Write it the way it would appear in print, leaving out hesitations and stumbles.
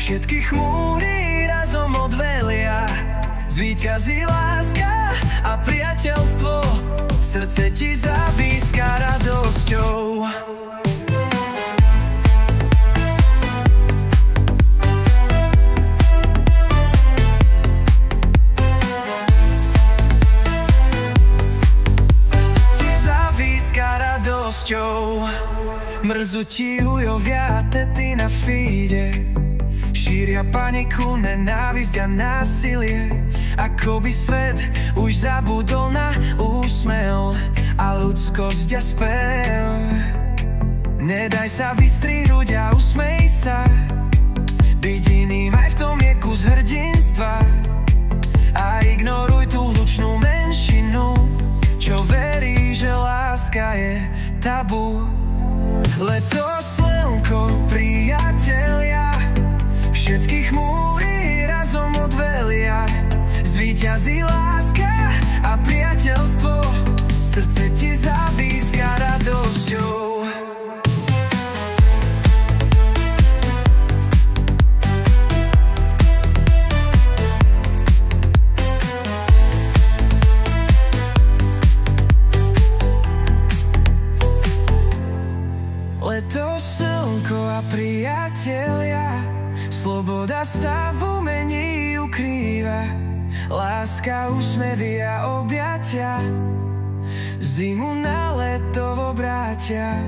Všetky chmúry razom odvelia. Zvíťazí láska a priateľstvo, srdce ti zavíska radosťou. Mrzutí ujovia tety na feede, šíria paniku, nenávisť a násilie. Ako by svet už zabudol na úsmev a ľudskosť a spev. Nedaj sa vystrihnúť a usmej sa, byť iným aj v tom je kus hrdinstva. A ignoruj tú hlučnú menšinu, čo verí, že láska je tabu. Leto, slnko, priatelia, všetky chmúry razom odvelia. Zvíťazí láska a priateľstvo, srdce ti zavíska radosťou. Leto, slnko a priatelia, sloboda sa v umení ukrýva. Láska, úsmevy a objatia zimu na leto obrátia.